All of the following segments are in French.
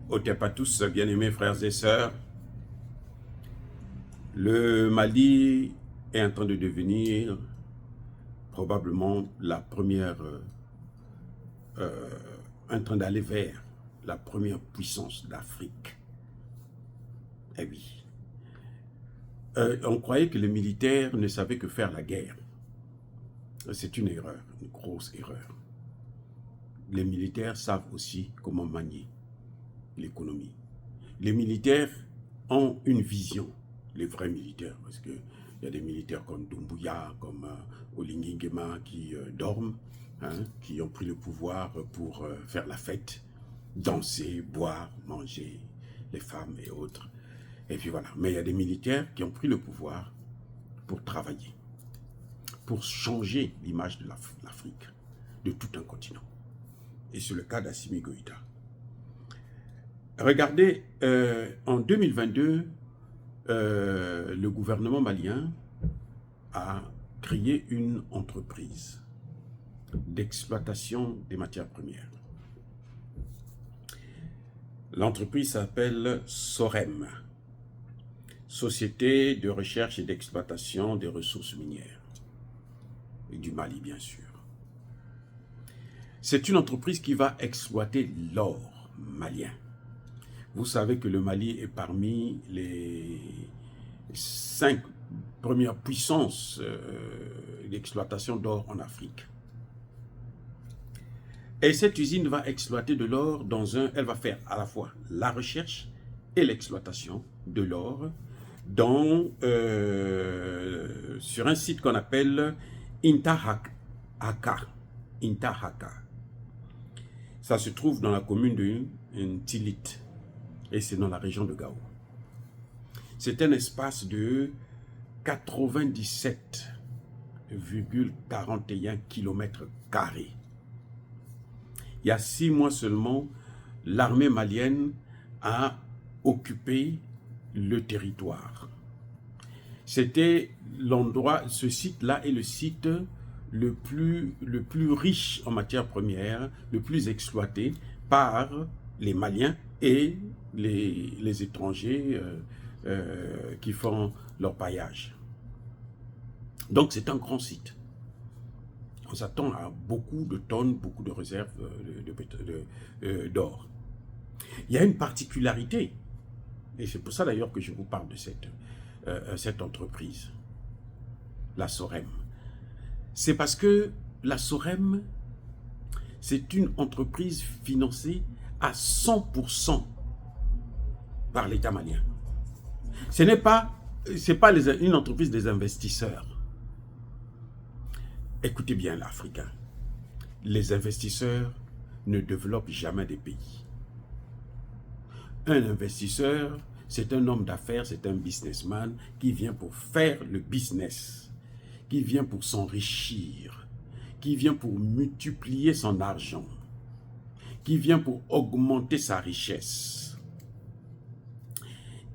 Otep à tous, bien-aimés frères et sœurs. Le Mali est en train de devenir probablement la première, en train d'aller vers la première puissance d'Afrique. Eh oui. On croyait que les militaires ne savaient que faire la guerre. C'est une erreur, une grosse erreur. Les militaires savent aussi comment manier l'économie. Les militaires ont une vision, les vrais militaires, parce qu'il y a des militaires comme Doumbouya, comme Oligui Nguema qui dorment, qui ont pris le pouvoir pour faire la fête, danser, boire, manger, les femmes et autres. Et puis voilà. Mais il y a des militaires qui ont pris le pouvoir pour travailler, pour changer l'image de l'Afrique, de tout un continent. Et c'est le cas d'Assimi Goïta. Regardez, en 2022, le gouvernement malien a créé une entreprise d'exploitation des matières premières. L'entreprise s'appelle SOREM, Société de recherche et d'exploitation des ressources minières, et du Mali bien sûr. C'est une entreprise qui va exploiter l'or malien. Vous savez que le Mali est parmi les 5 premières puissances d'exploitation d'or en Afrique. Et cette usine va exploiter de l'or elle va faire à la fois la recherche et l'exploitation de l'or sur un site qu'on appelle Intahaka. Ça se trouve dans la commune de Ntilit. Et c'est dans la région de Gao. C'est un espace de 97,41 km². Il y a 6 mois seulement, l'armée malienne a occupé le territoire. C'était l'endroit, ce site-là est le site le plus riche en matières premières, le plus exploité par les Maliens et les étrangers qui font leur paillage. Donc c'est un grand site. On s'attend à beaucoup de tonnes, beaucoup de réserves d'or. Il y a une particularité, et c'est pour ça d'ailleurs que je vous parle de cette entreprise, la SOREM. C'est parce que la SOREM, c'est une entreprise financée à 100% par l'État malien. Ce n'est pas une entreprise des investisseurs. Écoutez bien l'Africain. Les investisseurs ne développent jamais des pays. Un investisseur, c'est un homme d'affaires, c'est un businessman qui vient pour faire le business, qui vient pour s'enrichir, qui vient pour multiplier son argent, qui vient pour augmenter sa richesse.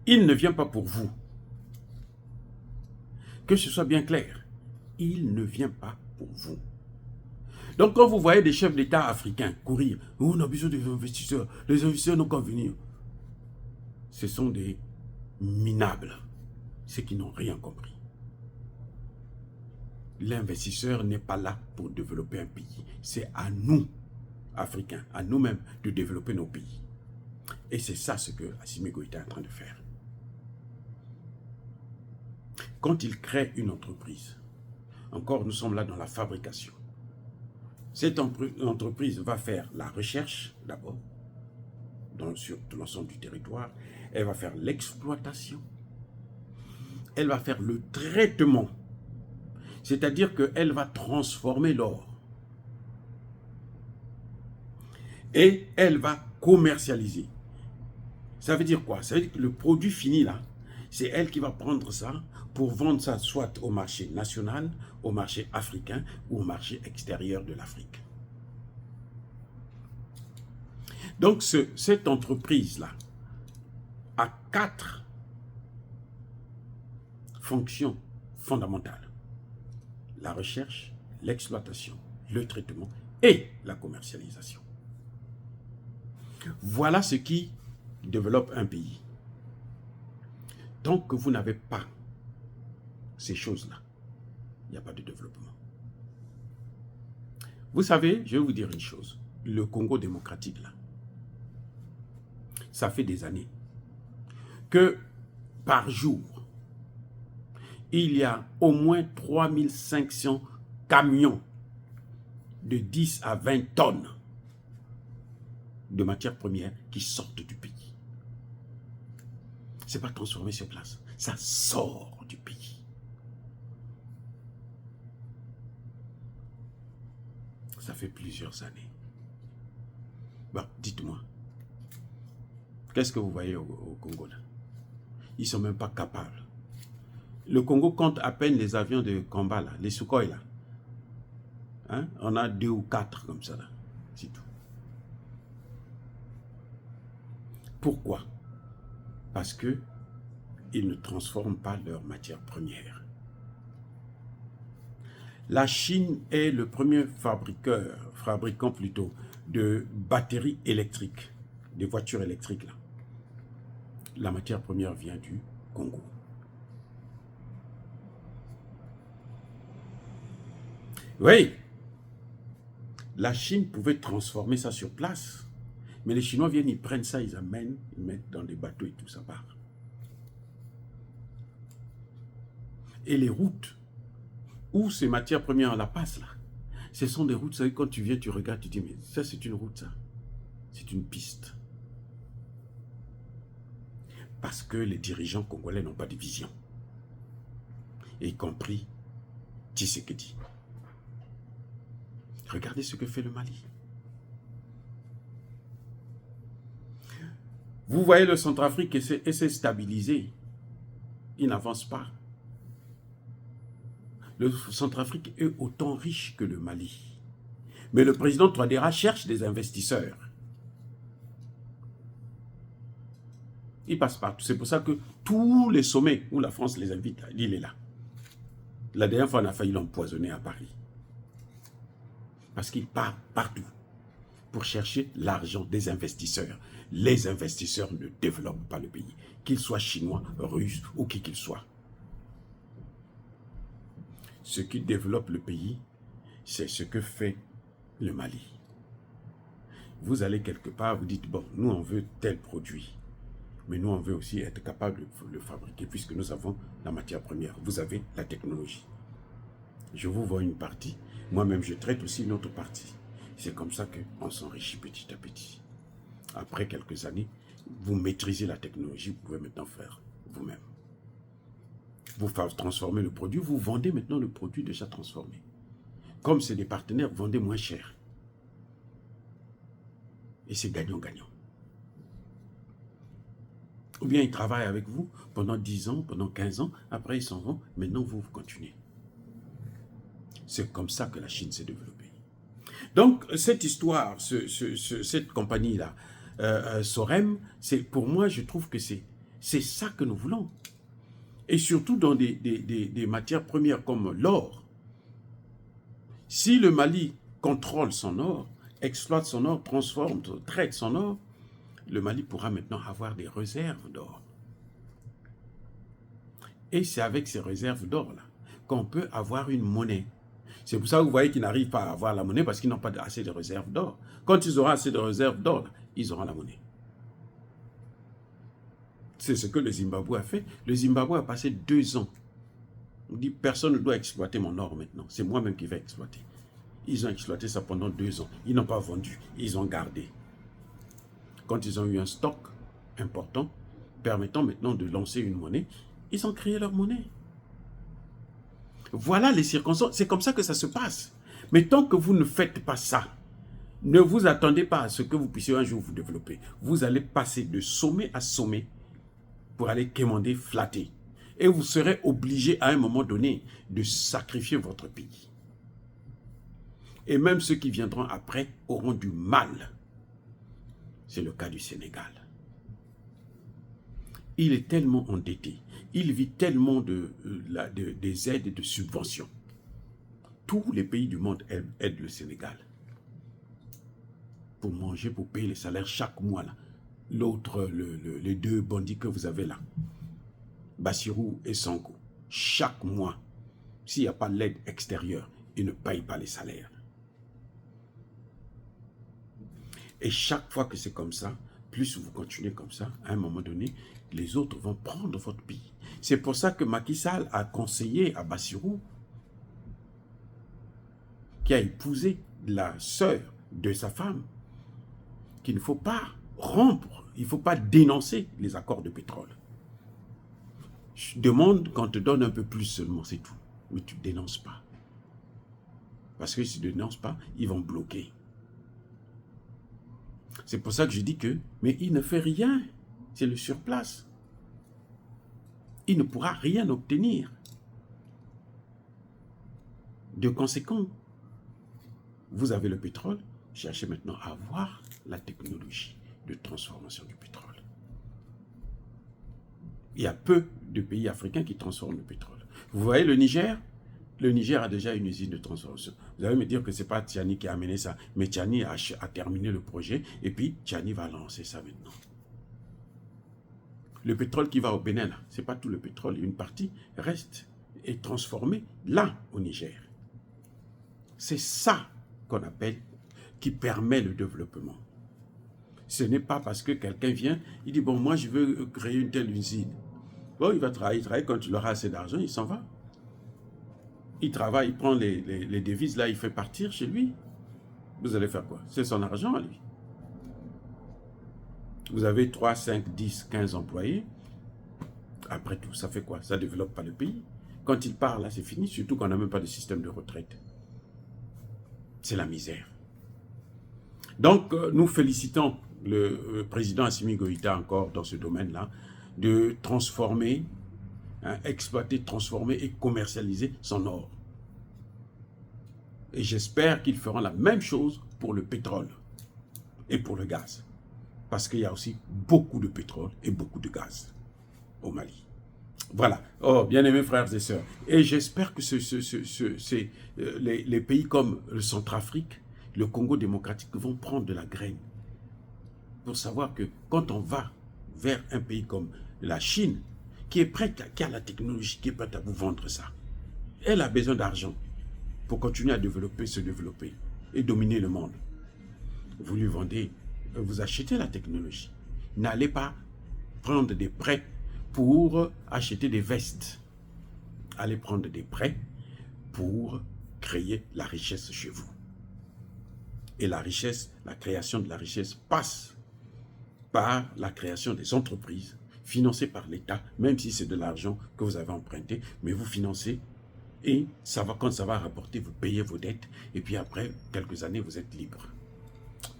Il ne vient pas pour vous. Que ce soit bien clair, il ne vient pas pour vous. Donc quand vous voyez des chefs d'État africains courir, on a besoin des investisseurs, les investisseurs n'ont qu'à venir. Ce sont des minables, ceux qui n'ont rien compris. L'investisseur n'est pas là pour développer un pays. C'est à nous, Africains, à nous-mêmes, de développer nos pays. Et c'est ça ce que Assimi Goïta est en train de faire. Quand il crée une entreprise, encore nous sommes là dans la fabrication. Cette entreprise va faire la recherche d'abord, sur l'ensemble du territoire. Elle va faire l'exploitation. Elle va faire le traitement. C'est-à-dire qu'elle va transformer l'or. Et elle va commercialiser. Ça veut dire quoi? Ça veut dire que le produit fini là, c'est elle qui va prendre ça pour vendre ça soit au marché national, au marché africain ou au marché extérieur de l'Afrique. Donc cette entreprise-là a 4 fonctions fondamentales. La recherche, l'exploitation, le traitement et la commercialisation. Voilà ce qui développe un pays. Tant que vous n'avez pas ces choses-là, il n'y a pas de développement. Vous savez, je vais vous dire une chose. Le Congo démocratique, là, ça fait des années que par jour, il y a au moins 3500 camions de 10 à 20 tonnes de matières premières qui sortent du pays. Ce n'est pas transformé sur place, ça sort du pays. Ça fait plusieurs années. Bon, dites-moi, qu'est-ce que vous voyez au Congo là? Ils ne sont même pas capables. Le Congo compte à peine les avions de combat, là, les Sukhoi là. Hein? On a 2 ou 4 comme ça là, c'est tout. Pourquoi? Parce que ils ne transforment pas leurs matières premières. La Chine est le premier fabricant plutôt, de batteries électriques, des voitures électriques là. La matière première vient du Congo. Oui, la Chine pouvait transformer ça sur place, mais les Chinois viennent, ils prennent ça, ils amènent, ils mettent dans des bateaux et tout ça part. Et les routes où ces matières premières la passent là, ce sont des routes, vous savez, quand tu viens, tu regardes, tu dis, mais ça c'est une route ça, c'est une piste. Parce que les dirigeants congolais n'ont pas de vision, et y compris Tshisekedi. Regardez ce que fait le Mali. Vous voyez le Centrafrique essaie de stabiliser. Il n'avance pas. Le Centrafrique est autant riche que le Mali. Mais le président Touadéra cherche des investisseurs. Il passe partout. C'est pour ça que tous les sommets où la France les invite, il est là. La dernière fois, on a failli l'empoisonner à Paris. Parce qu'il part partout pour chercher l'argent des investisseurs. Les investisseurs ne développent pas le pays, qu'ils soient chinois, russes ou qui qu'ils soient. Ce qui développe le pays, c'est ce que fait le Mali. Vous allez quelque part, vous dites, bon, nous on veut tel produit, mais nous on veut aussi être capable de le fabriquer puisque nous avons la matière première. Vous avez la technologie. Je vous vends une partie, moi-même je traite aussi une autre partie. C'est comme ça qu'on s'enrichit petit à petit. Après quelques années, vous maîtrisez la technologie, vous pouvez maintenant faire vous-même. Vous transformez le produit, vous vendez maintenant le produit déjà transformé. Comme c'est des partenaires, vous vendez moins cher. Et c'est gagnant-gagnant. Ou bien ils travaillent avec vous pendant 10 ans, pendant 15 ans, après ils s'en vont, maintenant vous continuez. C'est comme ça que la Chine s'est développée. Donc, cette histoire, cette compagnie-là, Sorem, pour moi, je trouve que c'est ça que nous voulons. Et surtout dans des matières premières comme l'or. Si le Mali contrôle son or, exploite son or, transforme, traite son or, le Mali pourra maintenant avoir des réserves d'or. Et c'est avec ces réserves d'or-là qu'on peut avoir une monnaie. C'est pour ça que vous voyez qu'ils n'arrivent pas à avoir la monnaie parce qu'ils n'ont pas assez de réserves d'or. Quand ils auront assez de réserves d'or, ils auront la monnaie. C'est ce que le Zimbabwe a fait. Le Zimbabwe a passé 2 ans. On dit, personne ne doit exploiter mon or maintenant. C'est moi-même qui vais exploiter. Ils ont exploité ça pendant 2 ans. Ils n'ont pas vendu. Ils ont gardé. Quand ils ont eu un stock important, permettant maintenant de lancer une monnaie, ils ont créé leur monnaie. Voilà les circonstances. C'est comme ça que ça se passe. Mais tant que vous ne faites pas ça, ne vous attendez pas à ce que vous puissiez un jour vous développer. Vous allez passer de sommet à sommet pour aller quémander, flatter. Et vous serez obligé à un moment donné de sacrifier votre pays. Et même ceux qui viendront après auront du mal. C'est le cas du Sénégal. Il est tellement endetté. Il vit tellement des aides et de subventions. Tous les pays du monde aident le Sénégal. Pour manger, pour payer les salaires chaque mois. Là. l'autre, les deux bandits que vous avez là, Bassirou et Sanko, chaque mois, s'il n'y a pas l'aide extérieure, ils ne payent pas les salaires. Et chaque fois que c'est comme ça, plus vous continuez comme ça, à un moment donné, les autres vont prendre votre pays. C'est pour ça que Macky Sall a conseillé à Bassirou, qui a épousé la sœur de sa femme, qu'il ne faut pas rompre, il ne faut pas dénoncer les accords de pétrole. Je demande qu'on te donne un peu plus seulement, c'est tout. Mais tu ne dénonces pas. Parce que si tu ne dénonces pas, ils vont bloquer. C'est pour ça que je dis que, mais il ne fait rien. C'est le surplace. Il ne pourra rien obtenir. De conséquent, vous avez le pétrole, cherchez maintenant à avoir la technologie de transformation du pétrole. Il y a peu de pays africains qui transforment le pétrole. Vous voyez le Niger? Le Niger a déjà une usine de transformation. Vous allez me dire que ce n'est pas Tiani qui a amené ça, mais Tiani a terminé le projet et puis Tiani va lancer ça maintenant. Le pétrole qui va au Bénin, ce n'est pas tout le pétrole, une partie reste et transformée là au Niger. C'est ça qu'on appelle, qui permet le développement. Ce n'est pas parce que quelqu'un vient, il dit, bon, moi je veux créer une telle usine. Bon, il va travailler, quand il aura assez d'argent, il s'en va. Il travaille, il prend les devises là, il fait partir chez lui. Vous allez faire quoi? C'est son argent à lui. Vous avez 3, 5, 10, 15 employés. Après tout, ça fait quoi? Ça ne développe pas le pays. Quand il part là, c'est fini, surtout qu'on n'a même pas de système de retraite. C'est la misère. Donc, nous félicitons le président Assimi Goïta encore dans ce domaine-là, de transformer, exploiter, transformer et commercialiser son or. Et j'espère qu'ils feront la même chose pour le pétrole et pour le gaz. Parce qu'il y a aussi beaucoup de pétrole et beaucoup de gaz au Mali. Voilà. Oh, bien-aimés frères et sœurs. Et j'espère que les pays comme le Centrafrique, le Congo démocratique vont prendre de la graine. Pour savoir que quand on va vers un pays comme la Chine, qui est prête, qui a la technologie, qui est prête à vous vendre ça, elle a besoin d'argent pour continuer à se développer et dominer le monde. Vous lui vendez, vous achetez la technologie. N'allez pas prendre des prêts pour acheter des vestes. Allez prendre des prêts pour créer la richesse chez vous. Et la richesse, la création de la richesse passe par la création des entreprises financées par l'État, même si c'est de l'argent que vous avez emprunté, mais vous financez et ça va, quand ça va rapporter, vous payez vos dettes et puis après quelques années, vous êtes libre.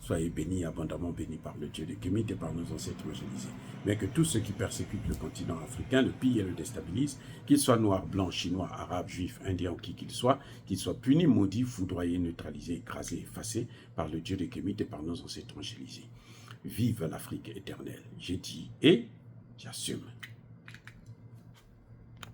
Soyez bénis, abondamment bénis par le Dieu de Kémit et par nos ancêtres évangélisés. Mais que tous ceux qui persécutent le continent africain, le pillent et le déstabilisent, qu'ils soient noirs, blancs, chinois, arabes, juifs, indiens ou qui qu'ils soient punis, maudits, foudroyés, neutralisés, écrasés, effacés par le Dieu de Kémit et par nos ancêtres évangélisés. Vive l'Afrique éternelle. J'ai dit et j'assume.